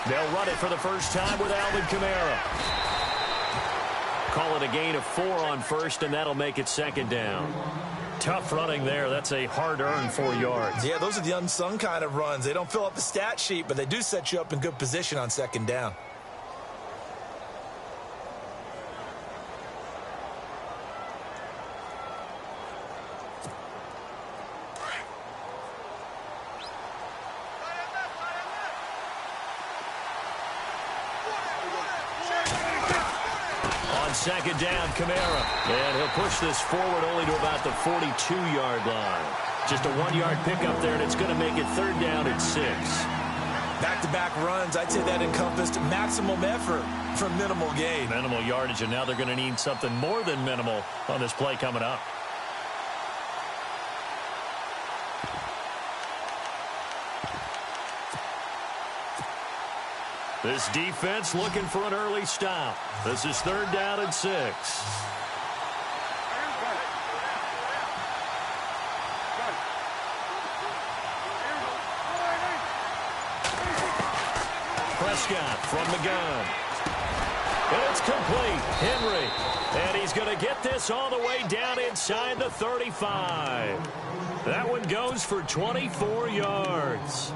They'll run it for the first time with Alvin Kamara. Call it a gain of 4 on first, and that'll make it second down. Tough running there. That's a hard-earned 4 yards. Yeah, those are the unsung kind of runs. They don't fill up the stat sheet, but they do set you up in good position on second down. Second down, Kamara. And he'll push this forward only to about the 42-yard line. Just a 1-yard pickup there, and it's going to make it third down at 6. Back-to-back runs, I'd say that encompassed maximum effort for minimal gain. Minimal yardage, and now they're going to need something more than minimal on this play coming up. This defense looking for an early stop. This is third down and 6. Prescott from the gun. And it's complete. Henry. And he's going to get this all the way down inside the 35. That one goes for 24 yards.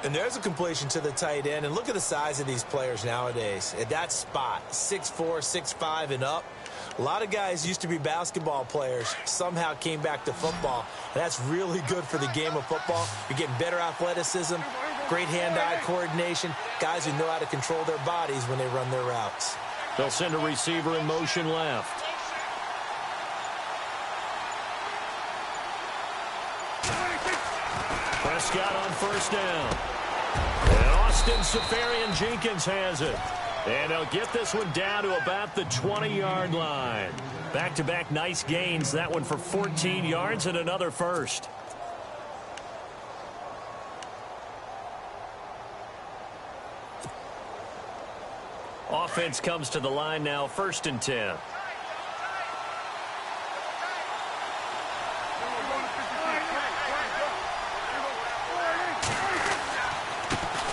And there's a completion to the tight end. And look at the size of these players nowadays. At that spot, 6'4", 6'5", and up. A lot of guys used to be basketball players, somehow came back to football. And that's really good for the game of football. You're getting better athleticism, great hand-eye coordination, guys who know how to control their bodies when they run their routes. They'll send a receiver in motion left. Prescott on first down. And Austin Seferian-Jenkins has it. And he'll get this one down to about the 20-yard line. Back-to-back nice gains. That one for 14 yards and another first. Offense comes to the line now, 1st and 10.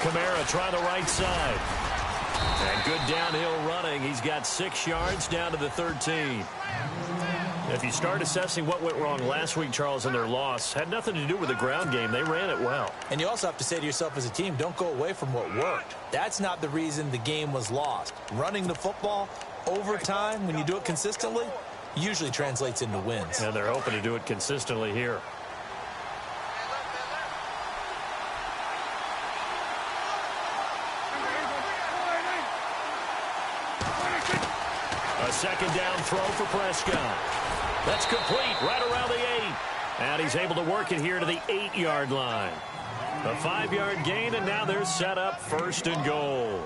Kamara try the right side. And good downhill running. He's got 6 yards down to the 13. If you start assessing what went wrong last week, Charles, in their loss, had nothing to do with the ground game. They ran it well. And you also have to say to yourself as a team, don't go away from what worked. That's not the reason the game was lost. Running the football over time, when you do it consistently, usually translates into wins. And they're hoping to do it consistently here. A second down throw for Prescott. That's complete right around the 8. And he's able to work it here to the 8-yard line. A 5-yard gain, and now they're set up 1st and goal.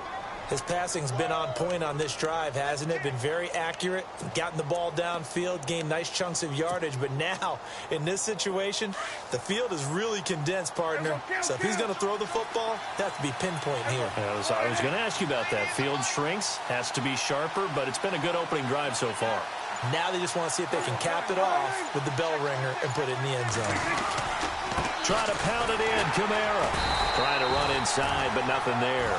His passing's been on point on this drive, hasn't it? Been very accurate, gotten the ball downfield, gained nice chunks of yardage. But now, in this situation, the field is really condensed, partner. So if he's going to throw the football, that has to be pinpoint here. I was going to ask you about that. Field shrinks, has to be sharper, but it's been a good opening drive so far. Now they just want to see if they can cap it off with the bell ringer and put it in the end zone. Try to pound it in, Kamara. Trying to run inside, but nothing there.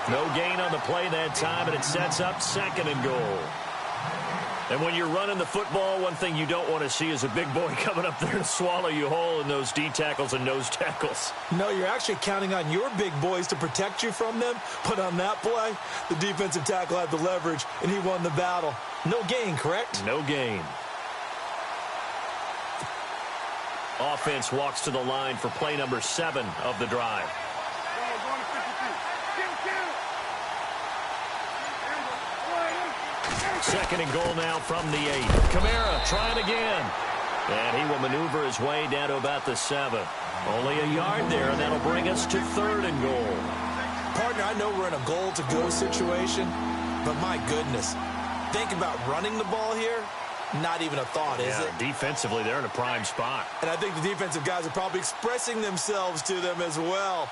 No gain on the play that time, and it sets up 2nd and goal. And when you're running the football, one thing you don't want to see is a big boy coming up there to swallow you whole in those D tackles and nose tackles. No, you're actually counting on your big boys to protect you from them. But on that play, the defensive tackle had the leverage, and he won the battle. No gain, correct? No gain. Offense walks to the line for play number 7 of the drive. Second and goal now from the 8. Kamara trying again. And he will maneuver his way down to about the 7. Only a yard there, and that'll bring us to 3rd and goal. Partner, I know we're in a goal-to-go situation, but my goodness, think about running the ball here. Not even a thought, is it? Defensively, they're in a prime spot. And I think the defensive guys are probably expressing themselves to them as well.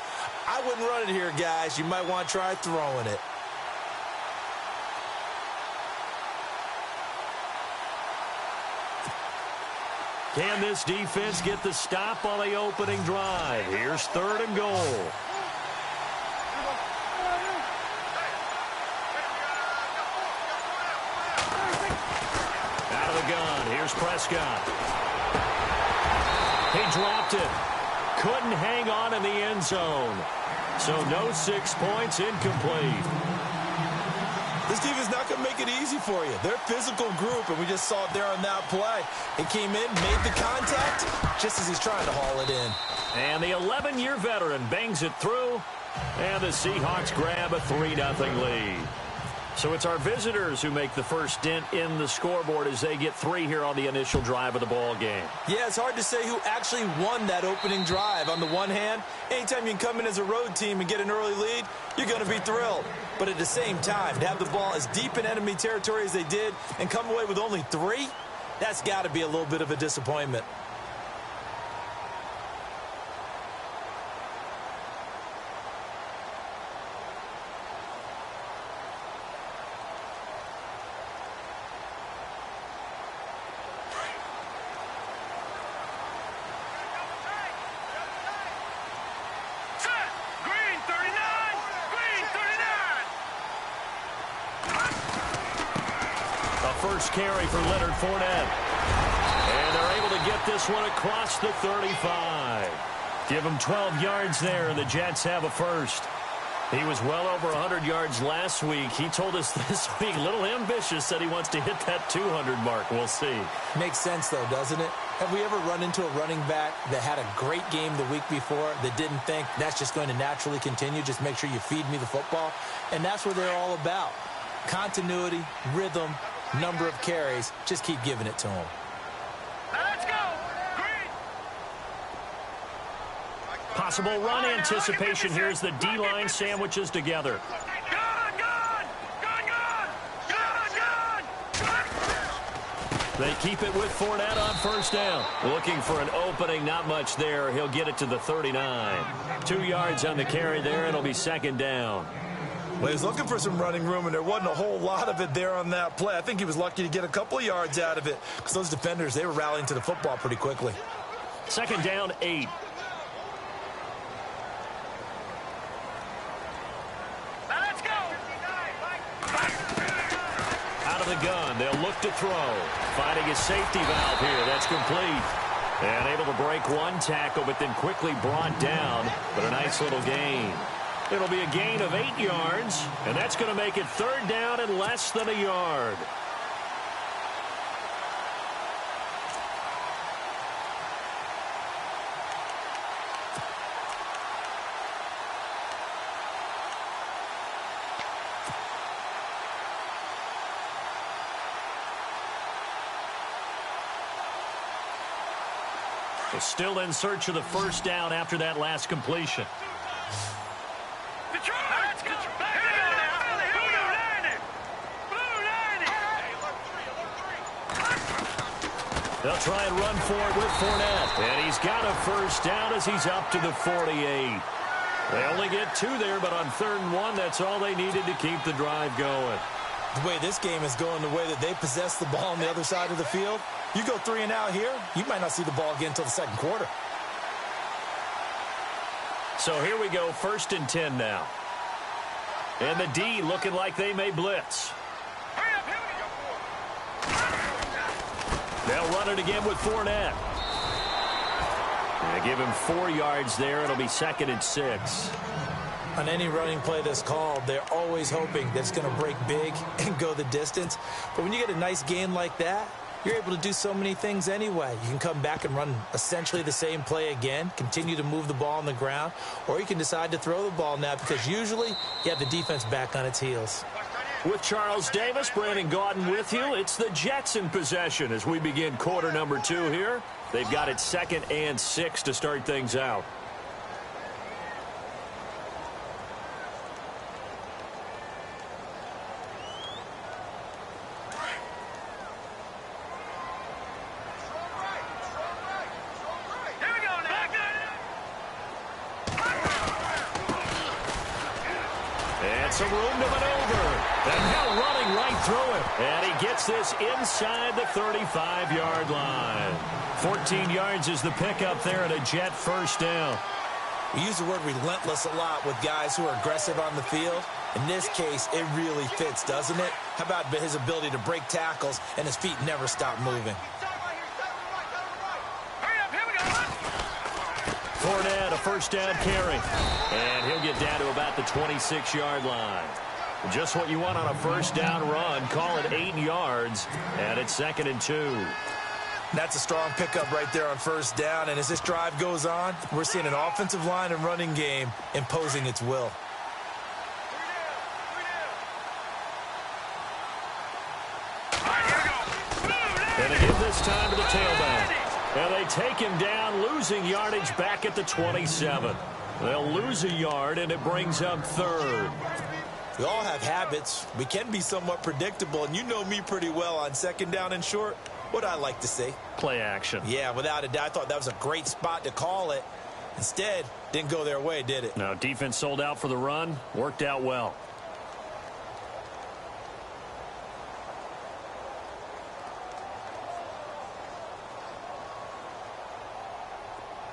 I wouldn't run it here, guys. You might want to try throwing it. Can this defense get the stop on the opening drive? Here's 3rd and goal. Here's Prescott. He dropped it. Couldn't hang on in the end zone. So no 6 points, incomplete. This defense is not going to make it easy for you. They're a physical group, and we just saw it there on that play. He came in, made the contact, just as he's trying to haul it in. And the 11-year veteran bangs it through, and the Seahawks grab a 3-0 lead. So it's our visitors who make the first dent in the scoreboard as they get 3 here on the initial drive of the ball game. Yeah, it's hard to say who actually won that opening drive. On the one hand, anytime you can come in as a road team and get an early lead, you're going to be thrilled. But at the same time, to have the ball as deep in enemy territory as they did and come away with only 3, that's got to be a little bit of a disappointment. First carry for Leonard Fournette. And they're able to get this one across the 35. Give him 12 yards there, and the Jets have a first. He was well over 100 yards last week. He told us this week, a little ambitious, said he wants to hit that 200 mark. We'll see. Makes sense, though, doesn't it? Have we ever run into a running back that had a great game the week before that didn't think that's just going to naturally continue? Just make sure you feed me the football. And that's what they're all about. Continuity, rhythm, number of carries. Just keep giving it to him. Let's go! Green! Possible run anticipation here as the D-line sandwiches together. They keep it with Fournette on first down. Looking for an opening, not much there. He'll get it to the 39. 2 yards on the carry there, and it'll be second down. Well, he was looking for some running room, and there wasn't a whole lot of it there on that play. I think he was lucky to get a couple of yards out of it because those defenders, they were rallying to the football pretty quickly. Second down, 8. Let's go! Out of the gun, they'll look to throw. Finding a safety valve here. That's complete. And able to break one tackle, but then quickly brought down. But a nice little gain. It'll be a gain of 8 yards, and that's going to make it third down and less than a yard. So still in search of the first down after that last completion. They'll try and run for it with Fournette. And he's got a first down as he's up to the 48. They only get 2 there, but on 3rd and 1, that's all they needed to keep the drive going. The way this game is going, the way that they possess the ball on the other side of the field, you go 3 and out here, you might not see the ball again until the second quarter. So here we go, 1st and 10 now. And the D looking like they may blitz. They'll run it again with Fournette. They give him 4 yards there. It'll be 2nd and 6. On any running play that's called, they're always hoping that it's going to break big and go the distance. But when you get a nice gain like that, you're able to do so many things anyway. You can come back and run essentially the same play again, continue to move the ball on the ground, or you can decide to throw the ball now because usually you have the defense back on its heels. With Charles Davis, Brandon Gaudin with you. It's the Jets in possession as we begin quarter number 2 here. They've got it 2nd and 6 to start things out. Some room to maneuver. And now running right through it. And he gets this inside the 35-yard line. 14 yards is the pickup there and a Jet first down. We use the word relentless a lot with guys who are aggressive on the field. In this case, it really fits, doesn't it? How about his ability to break tackles and his feet never stop moving? Fournette, a first down carry. And he'll get down to about the 26-yard line. Just what you want on a first down run. Call it 8 yards, and it's 2nd and 2. That's a strong pickup right there on first down. And as this drive goes on, we're seeing an offensive line and running game imposing its will. And they give this time to the tailback. And they take him down, losing yardage back at the 27. They'll lose a yard, and it brings up 3rd. We all have habits. We can be somewhat predictable, and you know me pretty well on 2nd down and short. What I like to see? Play action. Yeah, without a doubt. I thought that was a great spot to call it. Instead, didn't go their way, did it? No, defense sold out for the run. Worked out well.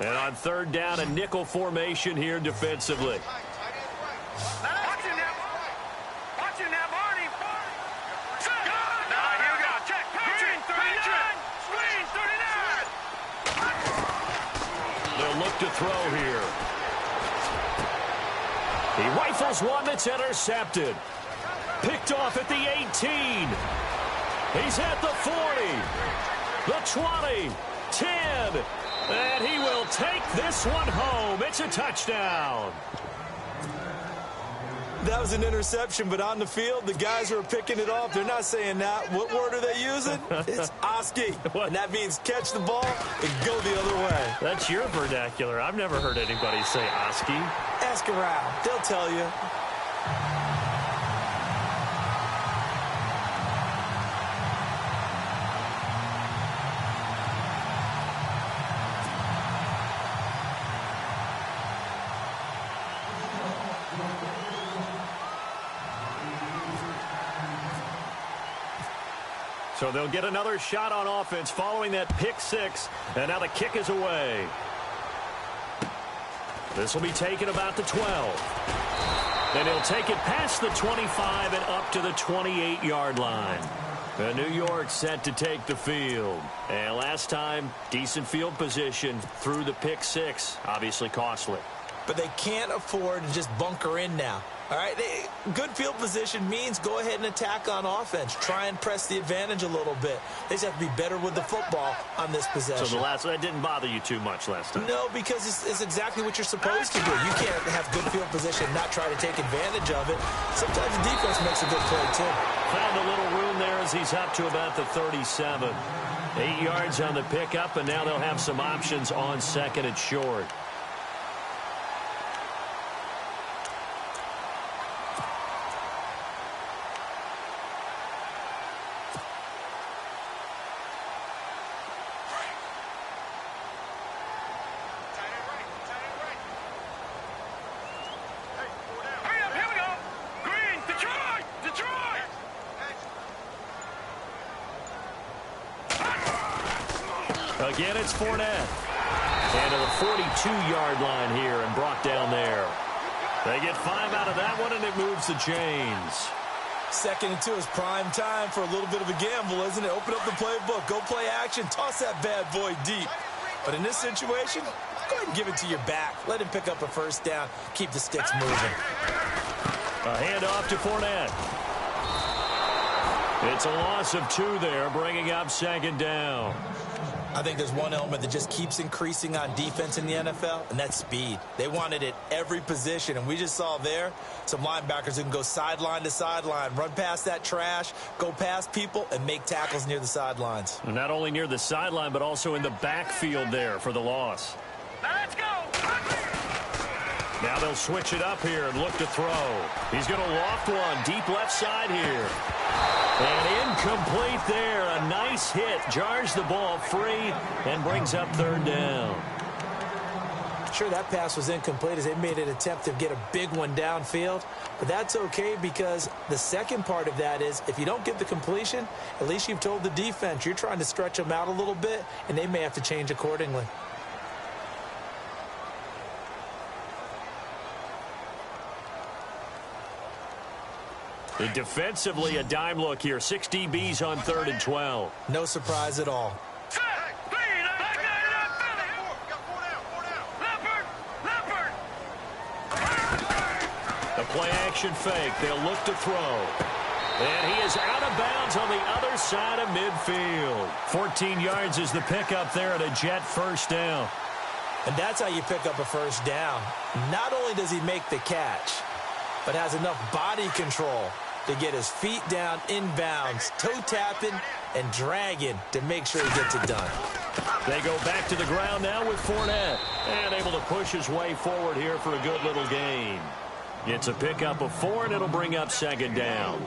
And on 3rd down, a nickel formation here defensively. Watch him now, Barney. Now, here we go. Check. Green, 39. Green, 39. They'll look to throw here. He rifles one that's intercepted. Picked off at the 18. He's at the 40. The 20. 10. And he will take this one home. It's a touchdown. That was an interception, but on the field, the guys who are picking it off, they're not saying that. What word are they using? It's Oski. And that means catch the ball and go the other way. That's your vernacular. I've never heard anybody say Oski. Ask around. They'll tell you. So they'll get another shot on offense following that pick 6. And now the kick is away. This will be taken about the 12. And he'll take it past the 25 and up to the 28-yard line. And New York set to take the field. And last time, decent field position through the pick 6. Obviously costly. But they can't afford to just bunker in now. All right, good field position means go ahead and attack on offense. Try and press the advantage a little bit. They just have to be better with the football on this possession. So that didn't bother you too much last time? No, because it's exactly what you're supposed to do. You can't have good field position and not try to take advantage of it. Sometimes the defense makes a good play, too. Found a little room there as he's up to about the 37. 8 yards on the pickup, and now they'll have some options on 2nd and short. Again, it's Fournette. And to the 42-yard line here and brought down there. They get 5 out of that one, and it moves the chains. 2nd and 2 is prime time for a little bit of a gamble, isn't it? Open up the playbook, go play action, toss that bad boy deep. But in this situation, go ahead and give it to your back. Let him pick up a first down. Keep the sticks moving. A handoff to Fournette. It's a loss of 2 there, bringing up 2nd down. I think there's one element that just keeps increasing on defense in the NFL, and that's speed. They want it at every position, and we just saw there some linebackers who can go sideline to sideline, run past that trash, go past people, and make tackles near the sidelines. And not only near the sideline, but also in the backfield there for the loss. Let's go. Now they'll switch it up here and look to throw. He's going to loft one deep left side here. And incomplete there. A nice hit. Jars the ball free and brings up 3rd down. Sure, that pass was incomplete as they made an attempt to get a big one downfield. But that's okay because the second part of that is if you don't get the completion, at least you've told the defense you're trying to stretch them out a little bit, and they may have to change accordingly. Defensively, a dime look here. 6 DBs on 3rd and 12. No surprise at all. Set. Lead. Back out of that Philly. Got 4 down. Leopard. play action fake. They'll look to throw. And he is out of bounds on the other side of midfield. 14 yards is the pickup there at a Jet first down. And that's how you pick up a first down. Not only does he make the catch, but has enough body control to get his feet down inbounds, toe tapping and dragging to make sure he gets it done. They go back to the ground now with Fournette. And able to push his way forward here for a good little gain. It's a pickup of 4, and it'll bring up second down.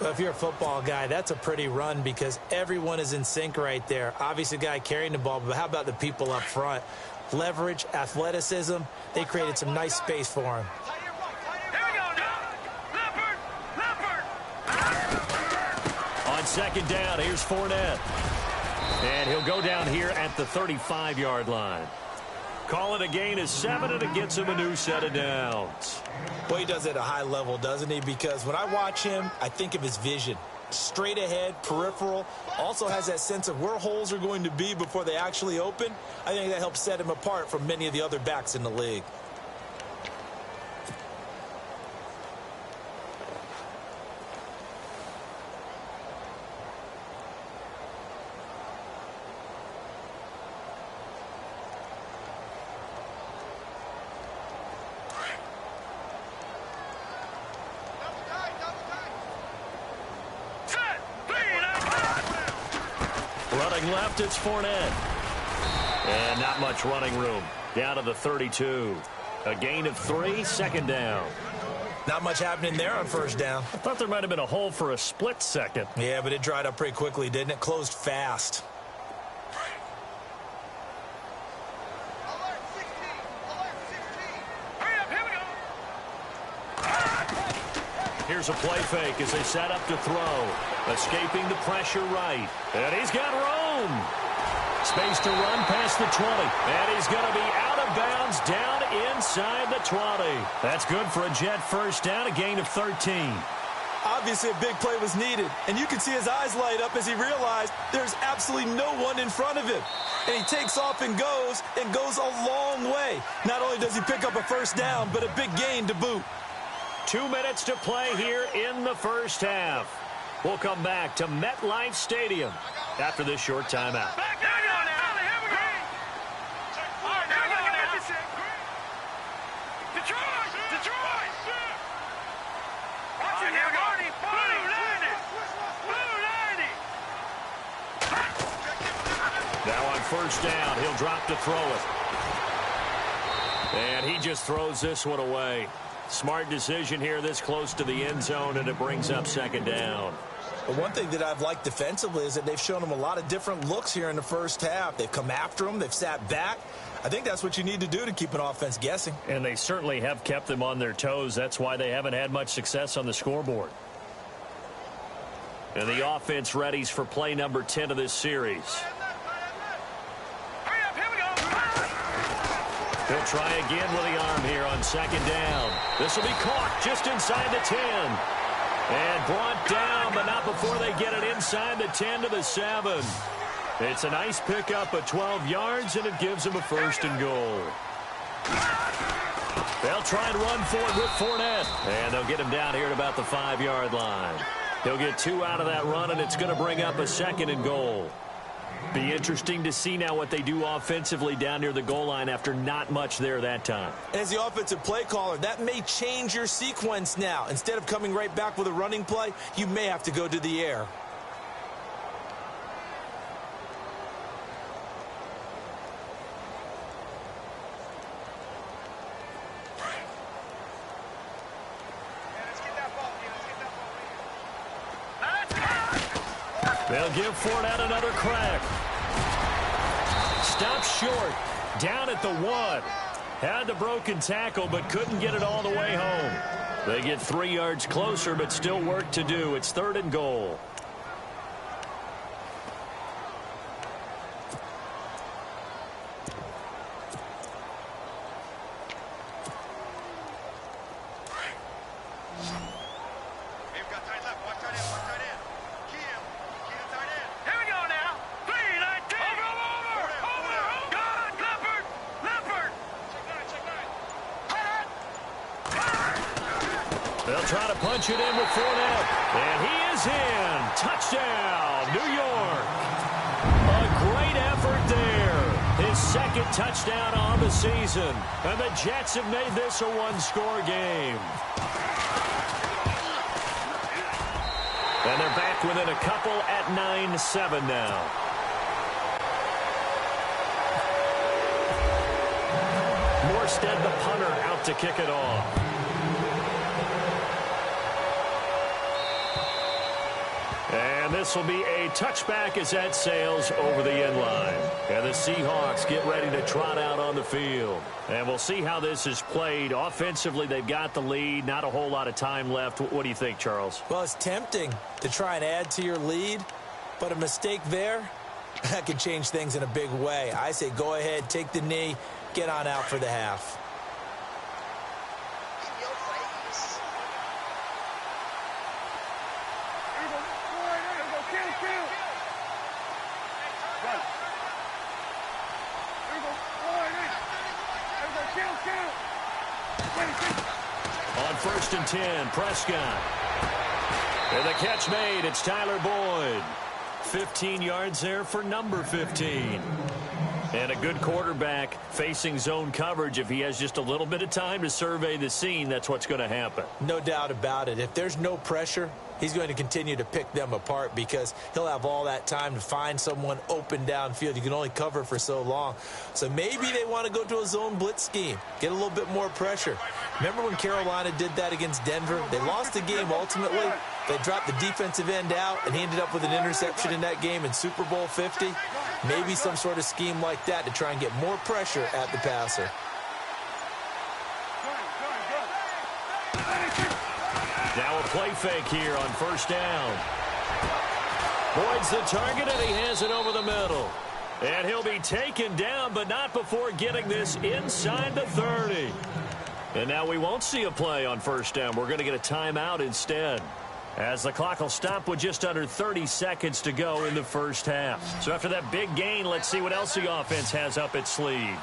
Well, if you're a football guy, that's a pretty run because everyone is in sync right there. Obviously, the guy carrying the ball, but how about the people up front? Leverage, athleticism, they created some nice space for him. Here we go now. Leopard. On second down, here's Fournette. And he'll go down here at the 35-yard line. Call it a gain of 7, and it gets him a new set of downs. Well, he does it at a high level, doesn't he? Because when I watch him, I think of his vision. Straight ahead, peripheral, also has that sense of where holes are going to be before they actually open. I think that helps set him apart from many of the other backs in the league. Running left, it's Fournette. And not much running room. Down to the 32. A gain of 3, second down. Not much happening there on first down. I thought there might have been a hole for a split second. Yeah, but it dried up pretty quickly, didn't it? Closed fast. Alert 16. Alert 16. Hurry up, here we go. Here's a play fake as they set up to throw. Escaping the pressure right. And he's got room. Space to run past the 20. And he's going to be out of bounds down inside the 20. That's good for a Jet first down, a gain of 13. Obviously, a big play was needed. And you can see his eyes light up as he realized there's absolutely no one in front of him. And he takes off and goes a long way. Not only does he pick up a first down, but a big gain to boot. 2 minutes to play here in the first half. We'll come back to MetLife Stadium after this short timeout. Back there we go now. Here we go. All right, here we go now. Detroit. Detroit. Watch it here, Marty. Blue 90. Blue 90. Now on first down, he'll drop to throw it. And he just throws this one away. Smart decision here this close to the end zone, and it brings up second down. But one thing that I've liked defensively is that they've shown him a lot of different looks here in the first half. They've come after him. They've sat back. I think that's what you need to do to keep an offense guessing. And they certainly have kept them on their toes. That's why they haven't had much success on the scoreboard. And the offense readies for play number 10 of this series. Hurry up, here we go. He'll try again with the arm here on second down. This will be caught just inside the 10. And brought down, but not before they get it inside the 10 to the 7. It's a nice pickup of 12 yards, and it gives them a first and goal. They'll try and run for it with Fournette. And they'll get him down here at about the 5-yard line. He'll get 2 out of that run, and it's going to bring up a second and goal. Be interesting to see now what they do offensively down near the goal line after not much there that time. As the offensive play caller, that may change your sequence now. Instead of coming right back with a running play, you may have to go to the air. They'll give Fournette another crack. Stopped short. Down at the 1. Had the broken tackle, but couldn't get it all the way home. They get 3 yards closer, but still work to do. It's third and goal. They'll try to punch it in with Fournette. And he is in. Touchdown, New York. A great effort there. His second touchdown on the season. And the Jets have made this a one-score game. And they're back within a couple at 9-7 now. Morstead, the punter, out to kick it off. And this will be a touchback as that sails over the end line. And the Seahawks get ready to trot out on the field. And we'll see how this is played. Offensively, they've got the lead. Not a whole lot of time left. What do you think, Charles? Well, it's tempting to try and add to your lead, but a mistake there, that can change things in a big way. I say go ahead, take the knee, get on out for the half. On 1st and 10, Prescott. And the catch made. It's Tyler Boyd. 15 yards there for number 15. And a good quarterback facing zone coverage. If he has just a little bit of time to survey the scene, that's what's going to happen. No doubt about it. If there's no pressure, he's going to continue to pick them apart because he'll have all that time to find someone open downfield. You can only cover for so long. So maybe they want to go to a zone blitz scheme, get a little bit more pressure. Remember when Carolina did that against Denver? They lost the game ultimately. They dropped the defensive end out, and he ended up with an interception in that game in Super Bowl 50. Maybe some sort of scheme like that to try and get more pressure at the passer. Now a play fake here on 1st down. Boyd's the target, and he has it over the middle. And he'll be taken down, but not before getting this inside the 30. And now we won't see a play on 1st down. We're going to get a timeout instead, as the clock will stop with just under 30 seconds to go in the first half. So after that big gain, let's see what else the offense has up its sleeve.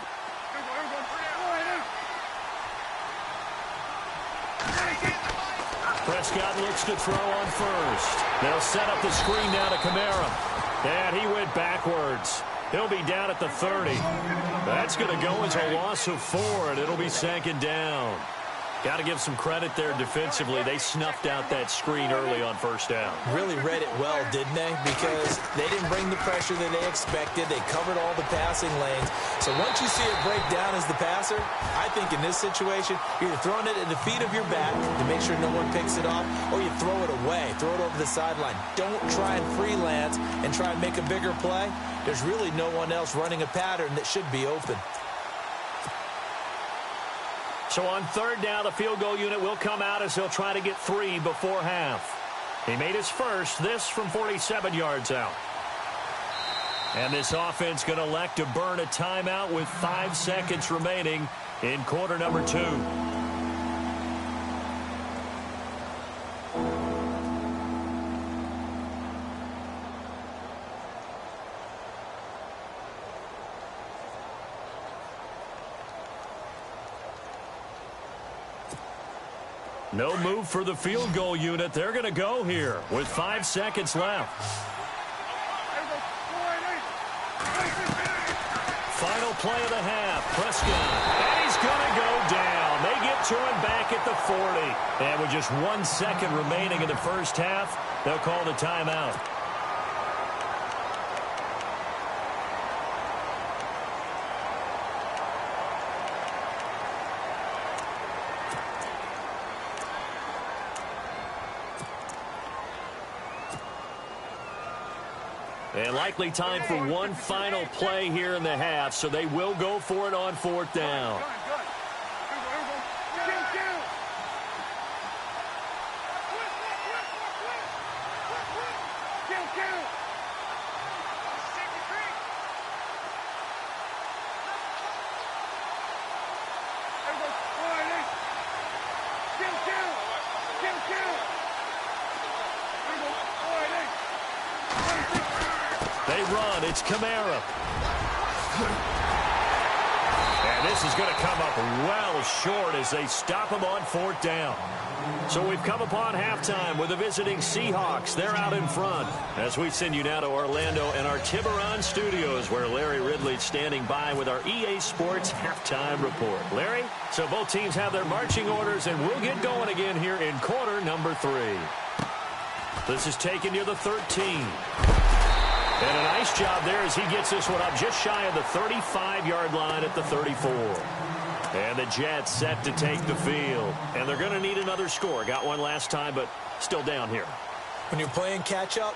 Prescott looks to throw on 1st. They'll set up the screen now to Kamara. And he went backwards. He'll be down at the 30. That's going to go as a loss of 4, and it'll be 2nd down. Got to give some credit there defensively. They snuffed out that screen early on 1st down. Really read it well, didn't they? Because they didn't bring the pressure that they expected. They covered all the passing lanes. So once you see it break down as the passer, I think in this situation, you're either throwing it at the feet of your back to make sure no one picks it off, or you throw it away, throw it over the sideline. Don't try and freelance and try and make a bigger play. There's really no one else running a pattern that should be open. So on 3rd down, the field goal unit will come out as he'll try to get 3 before half. He made his first, this from 47 yards out. And this offense going to elect to burn a timeout with 5 seconds remaining in quarter number 2. No move for the field goal unit. They're going to go here with 5 seconds left. Final play of the half. Prescott. And he's going to go down. They get to him back at the 40. And with just 1 second remaining in the first half, they'll call the timeout. And likely time for one final play here in the half, so they will go for it on 4th down. They run. It's Kamara. And this is going to come up well short as they stop him on 4th down. So we've come upon halftime with the visiting Seahawks. They're out in front. As we send you now to Orlando and our Tiburon studios, where Larry Ridley's standing by with our EA Sports halftime report. Larry, so both teams have their marching orders, and we'll get going again here in quarter number 3. This is taken near the 13. And a nice job there as he gets this one up just shy of the 35-yard line at the 34. And the Jets set to take the field. And they're going to need another score. Got one last time, but still down here. When you're playing catch-up,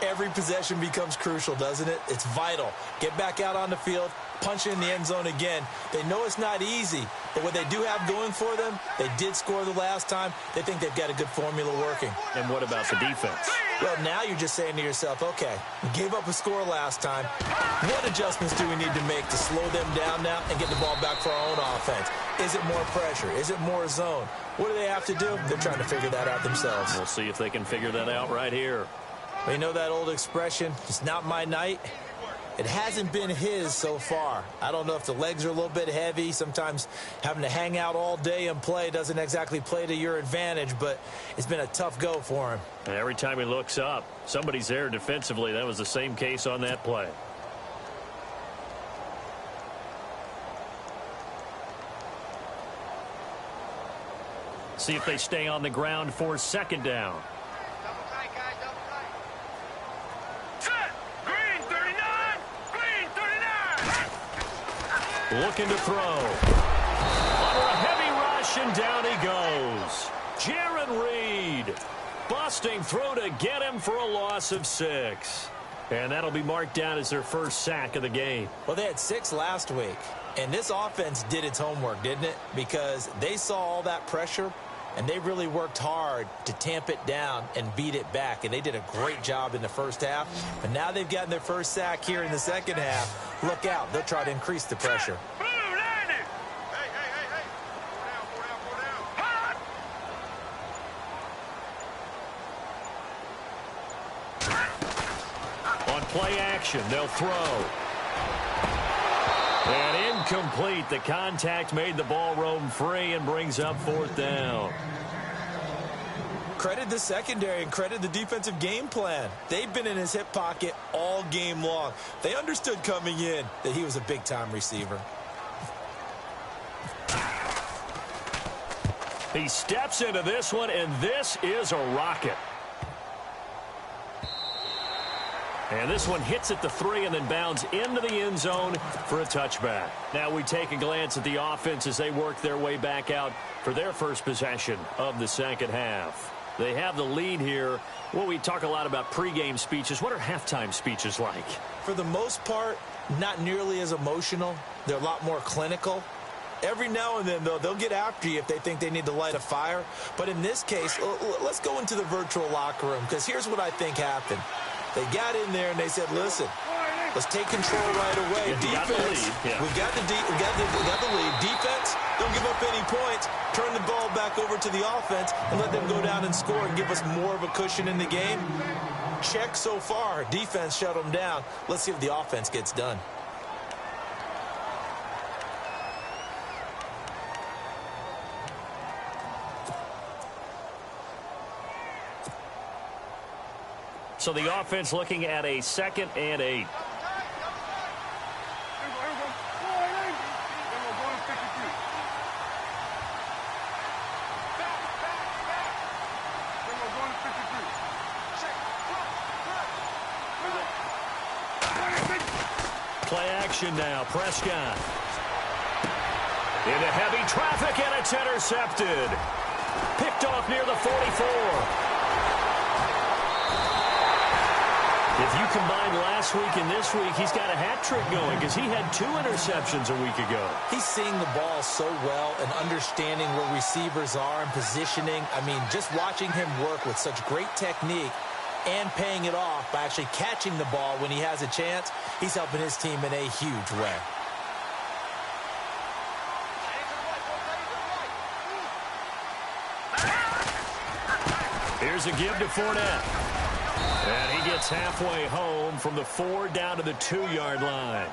every possession becomes crucial, doesn't it? It's vital. Get back out on the field, punch it in the end zone again. They know it's not easy, but what they do have going for them, they did score the last time. They think they've got a good formula working. And what about the defense? Well, now you're just saying to yourself, okay, we gave up a score last time. What adjustments do we need to make to slow them down now and get the ball back for our own offense? Is it more pressure? Is it more zone? What do they have to do? They're trying to figure that out themselves. We'll see if they can figure that out right here. Well, you know that old expression, it's not my night? It hasn't been his so far. I don't know if the legs are a little bit heavy. Sometimes having to hang out all day and play doesn't exactly play to your advantage, but it's been a tough go for him. And every time he looks up, somebody's there defensively. That was the same case on that play. See if they stay on the ground for 2nd down. Looking to throw. Under a heavy rush, and down he goes. Jaron Reed busting through to get him for a loss of 6. And that'll be marked down as their first sack of the game. Well, they had 6 last week, and this offense did its homework, didn't it? Because they saw all that pressure, and they really worked hard to tamp it down and beat it back. And they did a great job in the first half. But now they've gotten their first sack here in the second half. Look out. They'll try to increase the pressure. On play action, they'll throw. And incomplete. The contact made the ball roam free and brings up 4th down. Credit the secondary and credit the defensive game plan. They've been in his hip pocket all game long. They understood coming in that he was a big-time receiver. He steps into this one, and this is a rocket. And this one hits at the 3 and then bounds into the end zone for a touchback. Now we take a glance at the offense as they work their way back out for their first possession of the second half. They have the lead here. Well, we talk a lot about pregame speeches. What are halftime speeches like? For the most part, not nearly as emotional. They're a lot more clinical. Every now and then, though, they'll get after you if they think they need to light a fire. But in this case, let's go into the virtual locker room, because here's what I think happened. They got in there and they said, listen, let's take control right away. Defense, we got the lead. Defense, don't give up any points. Turn the ball back over to the offense and let them go down and score and give us more of a cushion in the game. Check so far. Defense shut them down. Let's see if the offense gets done. So the offense looking at a 2nd and 8. Play action now. Prescott. Into heavy traffic, and it's intercepted. Picked off near the 44. If you combine last week and this week, he's got a hat trick going because he had 2 interceptions a week ago. He's seeing the ball so well and understanding where receivers are and positioning. I mean, just watching him work with such great technique and paying it off by actually catching the ball when he has a chance, he's helping his team in a huge way. Here's a give to Fournette. And he gets halfway home from the 4 down to the 2-yard line.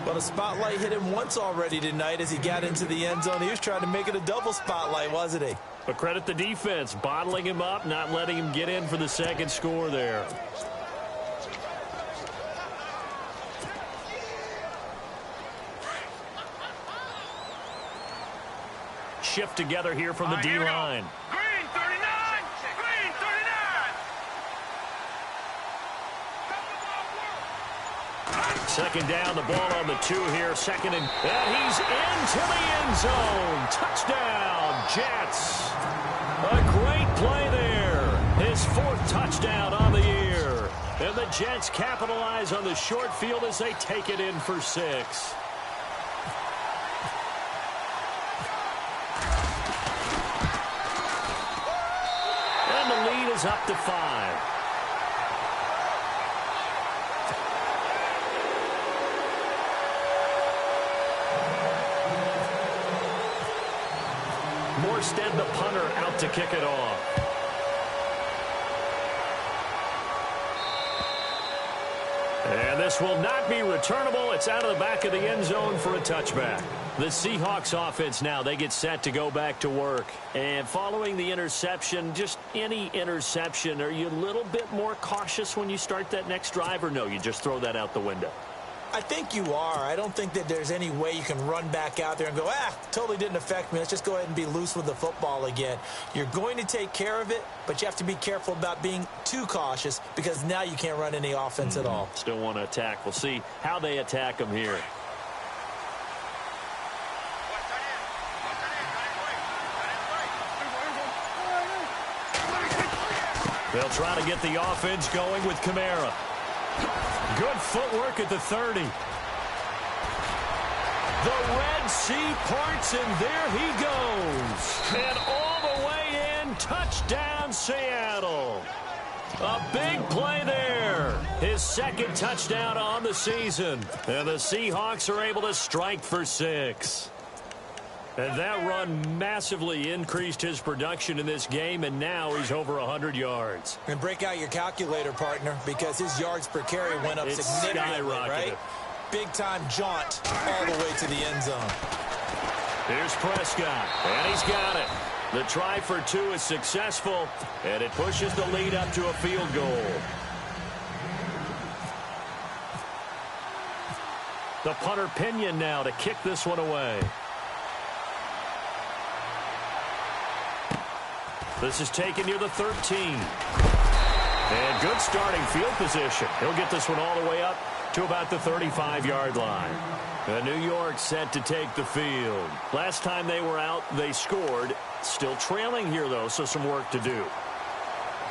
Well, the spotlight hit him once already tonight as he got into the end zone. He was trying to make it a double spotlight, wasn't he? But credit the defense, bottling him up, not letting him get in for the second score there. Shift together here from the D-line. Green 39. Green 39. Second down, the ball on the 2 here. Second and he's into the end zone. Touchdown, Jets. A great play there. His 4th touchdown on the year. And the Jets capitalize on the short field as they take it in for 6. And the lead is up to 5. Morstead, the punter, out to kick it off. And this will not be returnable. It's out of the back of the end zone for a touchback. The Seahawks offense now, they get set to go back to work. And following the interception, just any interception, are you a little bit more cautious when you start that next drive, or no, you just throw that out the window? I think you are. I don't think that there's any way you can run back out there and go, totally didn't affect me. Let's just go ahead and be loose with the football again. You're going to take care of it, but you have to be careful about being too cautious because now you can't run any offense at all. Still want to attack. We'll see how they attack them here. They'll try to get the offense going with Kamara. Good footwork at the 30. The Red Sea parts, and there he goes. And all the way in, touchdown Seattle. A big play there. His 2nd touchdown on the season. And the Seahawks are able to strike for 6. And that run massively increased his production in this game, and now he's over 100 yards. And break out your calculator, partner, because his yards per carry went up significantly, right? Big-time jaunt all the way to the end zone. Here's Prescott, and he's got it. The try for 2 is successful, and it pushes the lead up to a field goal. The punter Pinion now to kick this one away. This is taken near the 13. And good starting field position. He'll get this one all the way up to about the 35-yard line. And New York set to take the field. Last time they were out, they scored. Still trailing here, though, so some work to do.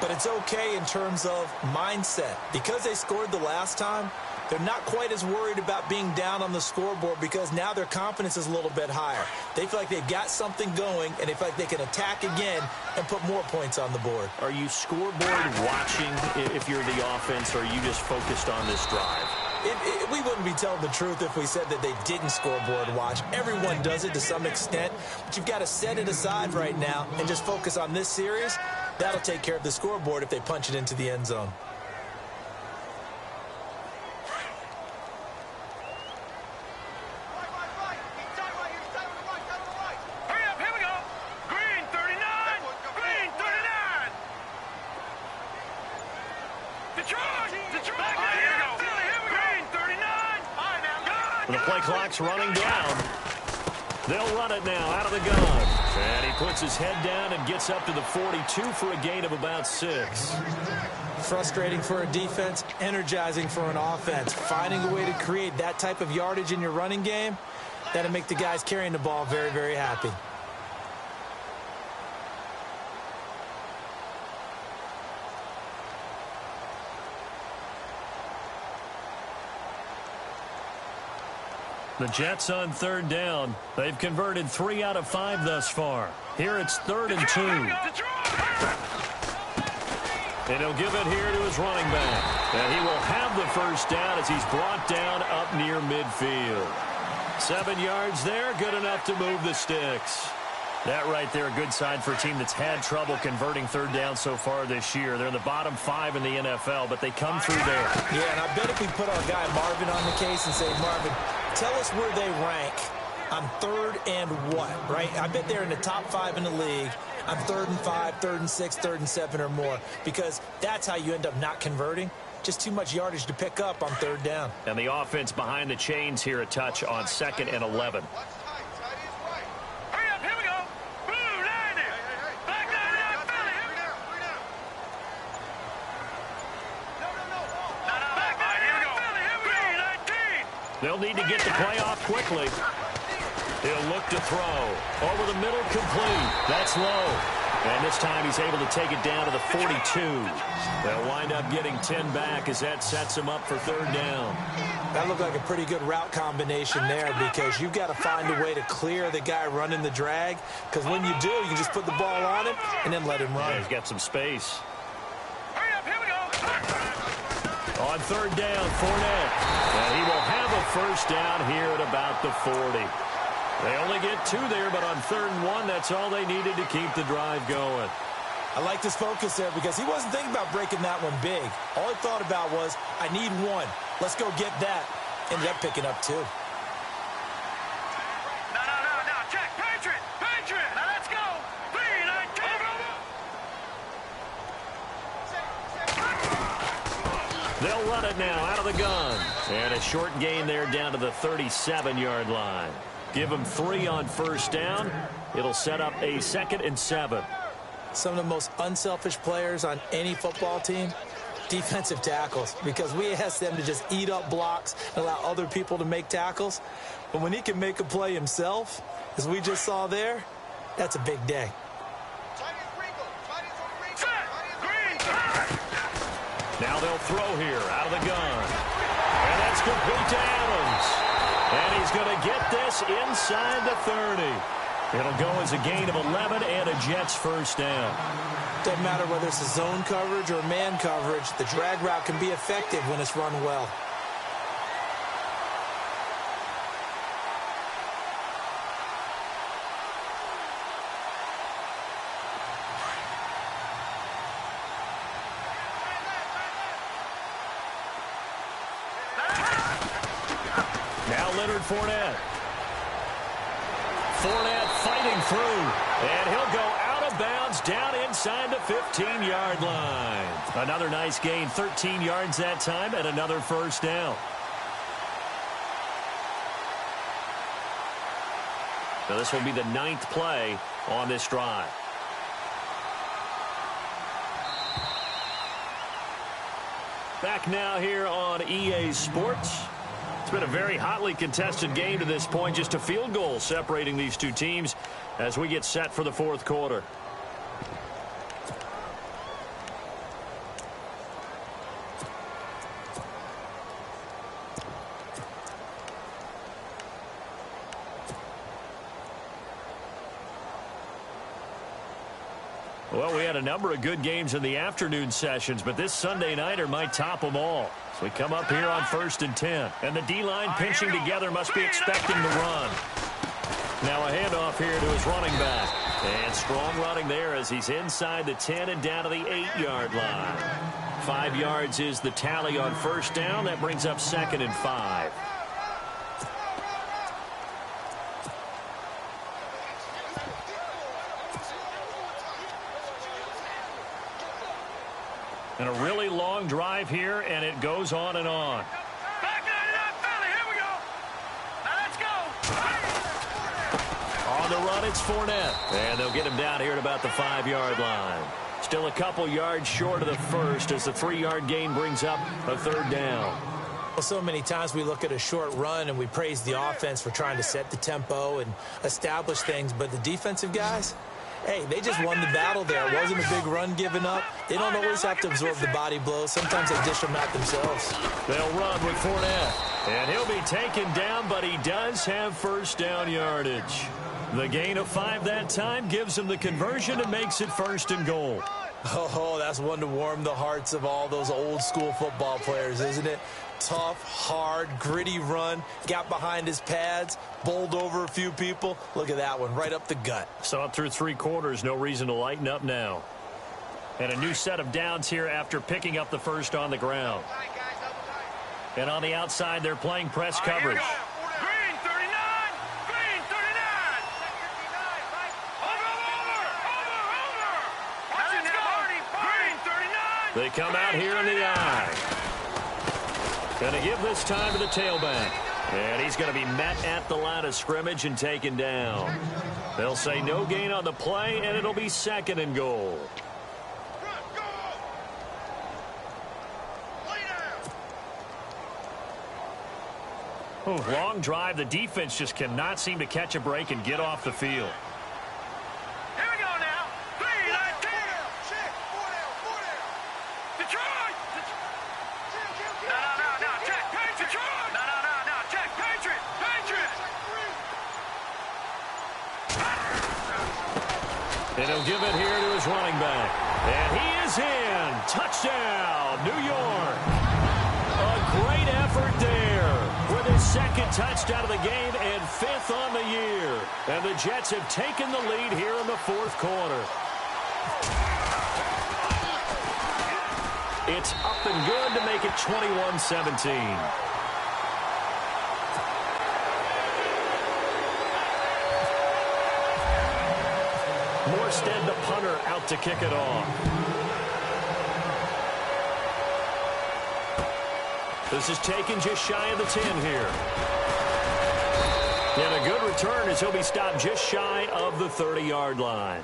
But it's okay in terms of mindset. Because they scored the last time, they're not quite as worried about being down on the scoreboard because now their confidence is a little bit higher. They feel like they've got something going, and they feel like they can attack again and put more points on the board. Are you scoreboard watching if you're the offense, or are you just focused on this drive? We wouldn't be telling the truth if we said that they didn't scoreboard watch. Everyone does it to some extent, but you've got to set it aside right now and just focus on this series. That'll take care of the scoreboard if they punch it into the end zone. The play clock's running down. They'll run it now out of the gun. And he puts his head down and gets up to the 42 for a gain of about 6. Frustrating for a defense, energizing for an offense. Finding a way to create that type of yardage in your running game, that'll make the guys carrying the ball very, very happy. The Jets on 3rd down. They've converted 3 out of 5 thus far. Here it's 3rd and 2. And he'll give it here to his running back. And he will have the first down as he's brought down up near midfield. 7 yards there, good enough to move the sticks. That right there, a good sign for a team that's had trouble converting third down so far this year. They're in the bottom 5 in the NFL, but they come through there. Yeah, and I bet if we put our guy Marvin on the case and say, Marvin, tell us where they rank on third and what, right? I bet they're in the top 5 in the league on 3rd and 5, 3rd and 6, 3rd and 7 or more, because that's how you end up not converting. Just too much yardage to pick up on third down. And the offense behind the chains here a touch on 2nd and 11. They'll need to get the play off quickly. He'll look to throw. Over the middle, complete. That's low. And this time he's able to take it down to the 42. They'll wind up getting 10 back as that sets him up for third down. That looked like a pretty good route combination there, because you've got to find a way to clear the guy running the drag, because when you do, you can just put the ball on him and then let him run. Yeah, he's got some space. On third down, Fournette. And he will have a first down here at about the 40. They only get 2 there, but on 3rd and 1, that's all they needed to keep the drive going. I like this focus there, because he wasn't thinking about breaking that one big. All he thought about was, I need 1. Let's go get that. Ended up picking up 2. No. Check. Patriot. Now let's go. 3-19. They'll run it now out of the gun. And a short gain there down to the 37-yard line. Give them 3 on first down. It'll set up a 2nd and 7. Some of the most unselfish players on any football team, defensive tackles, because we ask them to just eat up blocks and allow other people to make tackles. But when he can make a play himself, as we just saw there, that's a big day. Now they'll throw here out of the gun. And that's complete to Adams. And he's going to get this inside the 30. It'll go as a gain of 11 and a Jets first down. Doesn't matter whether it's a zone coverage or man coverage, the drag route can be effective when it's run well. Fournette fighting through, and he'll go out of bounds down inside the 15-yard line. Another nice gain, 13 yards that time, and another first down. So this will be the 9th play on this drive. Back now here on EA Sports. It's been a very hotly contested game to this point. Just a field goal separating these two teams as we get set for the 4th quarter. Well, we had a number of good games in the afternoon sessions, but this Sunday nighter might top them all. So we come up here on 1st and 10. And the D-line pinching together, must be expecting to run. Now a handoff here to his running back. And strong running there as he's inside the 10 and down to the 8-yard line. 5 yards is the tally on first down. That brings up 2nd and 5. And a really long drive here, and it goes on and on. Back it up, Philly. Here we go. Now let's go. On the run, it's Fournette. And they'll get him down here at about the 5-yard line. Still a couple yards short of the first as the 3-yard gain brings up a 3rd down. Well, so many times we look at a short run and we praise the offense for trying to set the tempo and establish things, but the defensive guys, hey, they just won the battle there. It wasn't a big run given up. They don't always have to absorb the body blows. Sometimes they dish them out themselves. They'll run with Fournette. And he'll be taken down, but he does have first down yardage. The gain of 5 that time gives him the conversion and makes it 1st and goal. Oh, that's one to warm the hearts of all those old school football players, isn't it? tough, hard, gritty run. Got behind his pads, bowled over a few people. Look at that one, right up the gut. Saw it through 3 quarters. No reason to lighten up now. And a new set of downs here after picking up the first on the ground. And on the outside, they're playing press coverage. Green 39! Green 39! Green 39! They come out here in the eye. Going to give this time to the tailback. And he's going to be met at the line of scrimmage and taken down. They'll say no gain on the play, and it'll be 2nd and goal. Long drive. The defense just cannot seem to catch a break and get off the field. Here we go now. 3-19. Check. 4 down. Detroit. No. Check. Patriot. Detroit. No. Check. Patriot. And he'll give it here to his running back. And he is in. Touchdown, New York. A great effort there with his 2nd touchdown of the game and 5th on the year. And the Jets have taken the lead here in the 4th quarter. It's up and good to make it 21-17. Morstead, the punter, out to kick it off. This is taken just shy of the 10 here. And a good return as he'll be stopped just shy of the 30-yard line.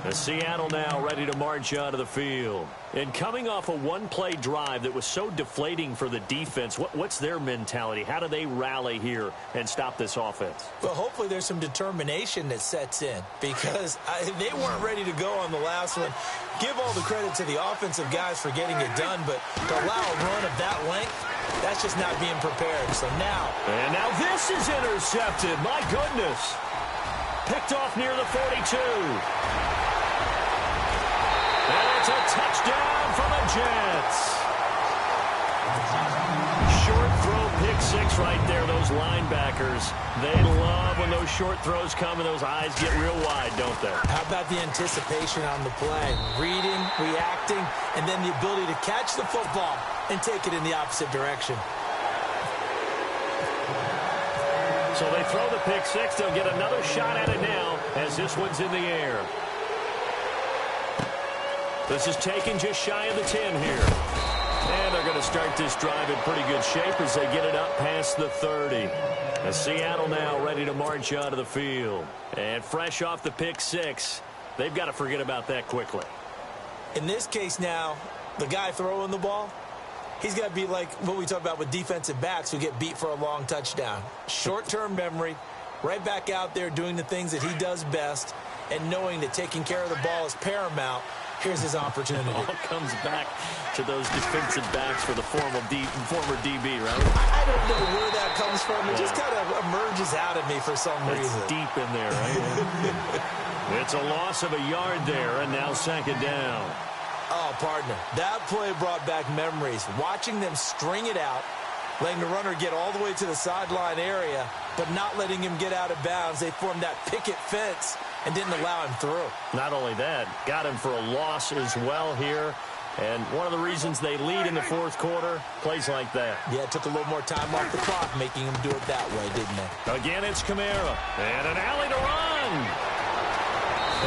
As Seattle now ready to march onto the field. And coming off a one-play drive that was so deflating for the defense, what's their mentality? How do they rally here and stop this offense? Well, hopefully there's some determination that sets in because they weren't ready to go on the last one. Give all the credit to the offensive guys for getting it done, but to allow a run of that length, that's just not being prepared. So now. And now this is intercepted. My goodness. Picked off near the 42. And it's a touchdown for the Jets. Short throw, pick 6 right there. Those linebackers, they love when those short throws come and those eyes get real wide, don't they? How about the anticipation on the play? Reading, reacting, and then the ability to catch the football and take it in the opposite direction. So they throw the pick 6. They'll get another shot at it now as this one's in the air. This is taken just shy of the 10 here. And they're going to start this drive in pretty good shape as they get it up past the 30. As Seattle now ready to march onto the field. And fresh off the pick 6, they've got to forget about that quickly. In this case now, the guy throwing the ball, he's got to be like what we talk about with defensive backs who get beat for a long touchdown. Short-term memory, right back out there doing the things that he does best, and knowing that taking care of the ball is paramount. Here's his opportunity. It all comes back to those defensive backs for the former DB, right? I don't know where that comes from. It just kind of emerges out of me for some reason. It's deep in there, right? It's a loss of a yard there, and now 2nd down. Oh, partner, that play brought back memories. Watching them string it out, letting the runner get all the way to the sideline area, but not letting him get out of bounds. They formed that picket fence and didn't allow him through. Not only that, got him for a loss as well here. And one of the reasons they lead in the 4th quarter, plays like that. Yeah, it took a little more time off the clock, making him do it that way, didn't it? Again, it's Kamara. And an alley to run.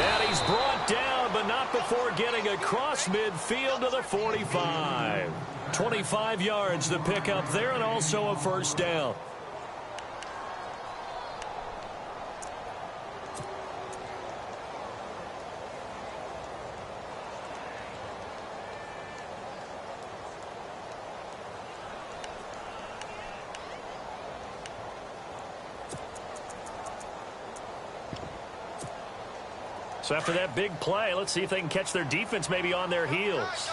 And he's brought down, but not before getting across midfield to the 45. 25 yards to pick up there, and also a first down. So after that big play, let's see if they can catch their defense maybe on their heels.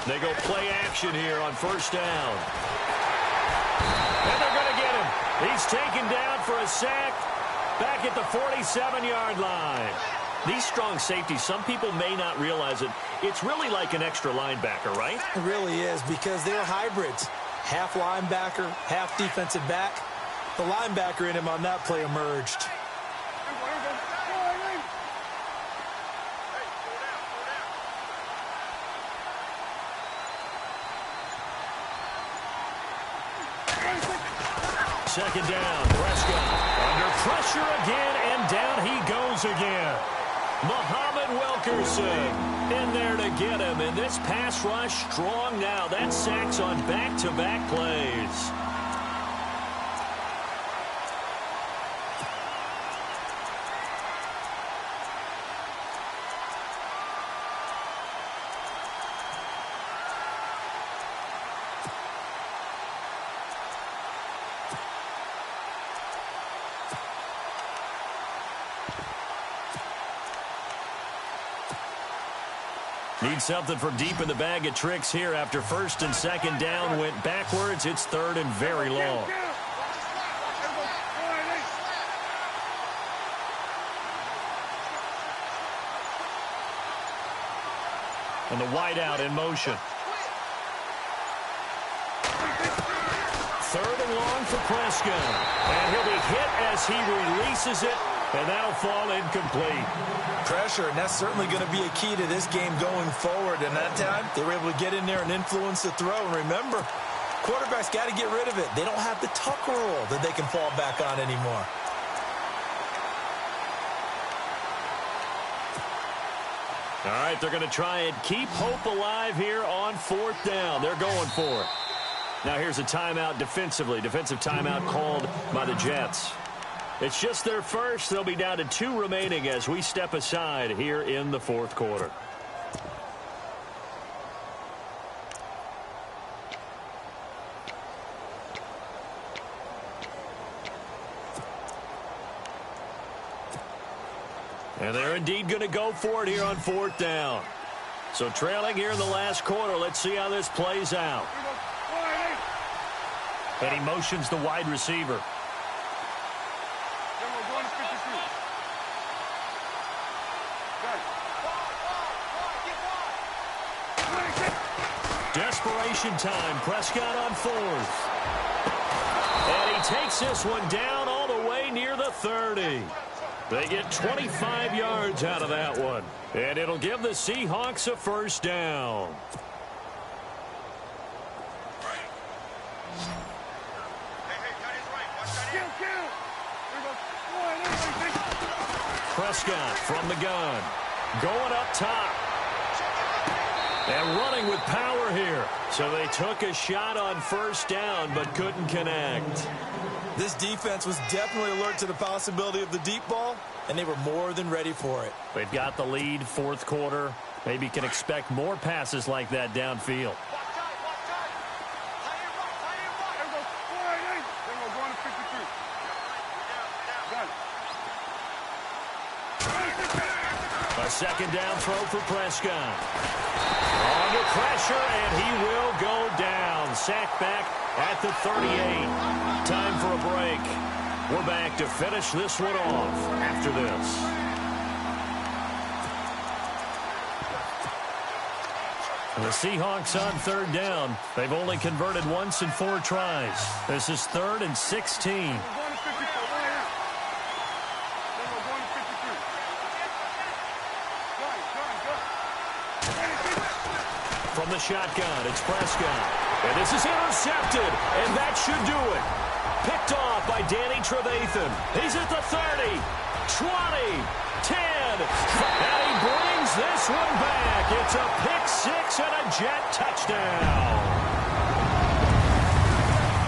They go play action here on first down. And they're going to get him. He's taken down for a sack back at the 47-yard line. These strong safeties, some people may not realize it. It's really like an extra linebacker, right? It really is, because they're hybrids. Half linebacker, half defensive back. The linebacker in him on that play emerged. Second down, Prescott under pressure again, and down he goes again. Muhammad Wilkerson in there to get him, and this pass rush strong now. That's sacks on back-to-back plays. Need something from deep in the bag of tricks here after first and second down went backwards. It's third and very long. And the wideout in motion. Third and long for Prescott. And he'll be hit as he releases it. And that'll fall incomplete. Pressure, and that's certainly going to be a key to this game going forward. And that time, they were able to get in there and influence the throw. And remember, quarterbacks got to get rid of it. They don't have the tuck rule that they can fall back on anymore. All right, they're going to try and keep hope alive here on fourth down. They're going for it. Now here's a timeout defensively. Defensive timeout called by the Jets. It's just their first. They'll be down to 2 remaining as we step aside here in the fourth quarter. And they're indeed going to go for it here on fourth down. So trailing here in the last quarter. Let's see how this plays out. And he motions the wide receiver. Desperation time. Prescott on fourth. And he takes this one down all the way near the 30. They get 25 yards out of that one. And it'll give the Seahawks a first down. Prescott from the gun. Going up top. And running with power here. So they took a shot on first down, but couldn't connect. This defense was definitely alert to the possibility of the deep ball, and they were more than ready for it. They've got the lead, fourth quarter. Maybe can expect more passes like that downfield. A second down throw for Prescott. Under pressure, and he will go down. Sacked back at the 38. Time for a break. We're back to finish this one off after this. The Seahawks on third down. They've only converted once in 4 tries. This is 3rd and 16. From the shotgun, it's Prescott. And this is intercepted, and that should do it. Picked off by Danny Trevathan. He's at the 30, 20, 10, and he brings this one back. It's a pick 6 and a Jet touchdown.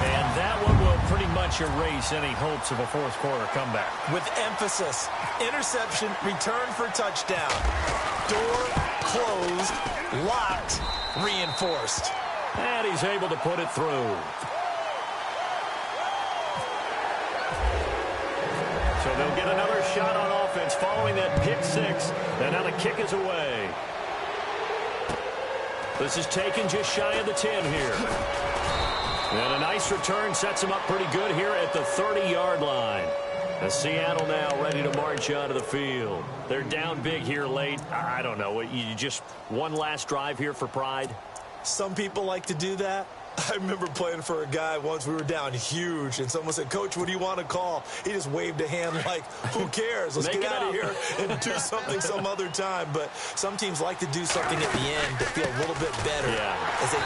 And that one will pretty much erase any hopes of a fourth quarter comeback. With emphasis, interception, return for touchdown. Door closed, locked, reinforced. And he's able to put it through. So they'll get another shot on offense following that pick 6. And now the kick is away. This is taken just shy of the 10 here. And a nice return sets him up pretty good here at the 30-yard line. As Seattle now ready to march onto the field. They're down big here late. I don't know. You just one last drive here for pride? Some people like to do that. I remember playing for a guy once. We were down huge, and someone said, "Coach, what do you want to call?" He just waved a hand like, who cares? Let's get out of here and do something some other time. But some teams like to do something at the end to feel a little bit better as they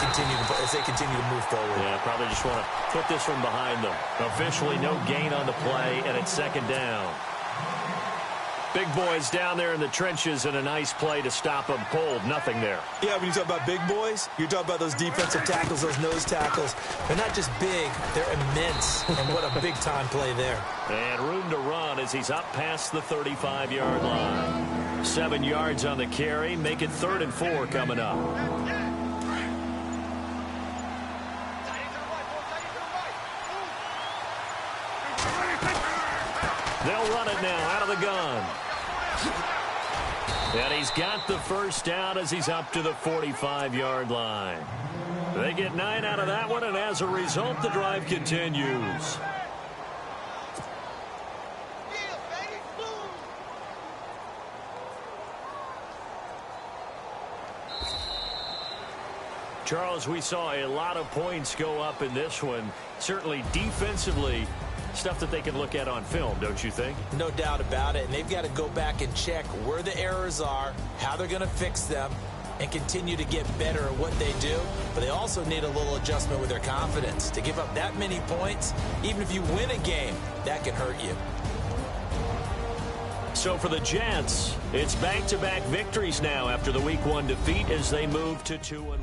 continue to move forward. Yeah, probably just want to put this one behind them. Officially no gain on the play, and it's second down. Big boys down there in the trenches, and a nice play to stop them cold. Nothing there. Yeah, when you talk about big boys, you're talking about those defensive tackles, those nose tackles. They're not just big, they're immense. And what a big-time play there. And room to run as he's up past the 35-yard line. 7 yards on the carry. Make it 3rd and 4 coming up. They'll run it now out of the gun. And he's got the first down as he's up to the 45-yard line. They get 9 out of that one, and as a result, the drive continues. Charles, we saw a lot of points go up in this one. Certainly defensively, stuff that they can look at on film, don't you think? No doubt about it. And they've got to go back and check where the errors are, how they're going to fix them, and continue to get better at what they do. But they also need a little adjustment with their confidence. To give up that many points, even if you win a game, that can hurt you. So for the Jets, it's back-to-back victories now after the Week 1 defeat as they move to 2-1.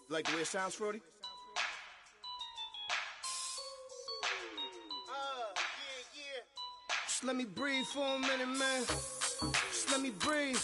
Like the way it sounds, Frody? Yeah. Just let me breathe for a minute, man. Just let me breathe.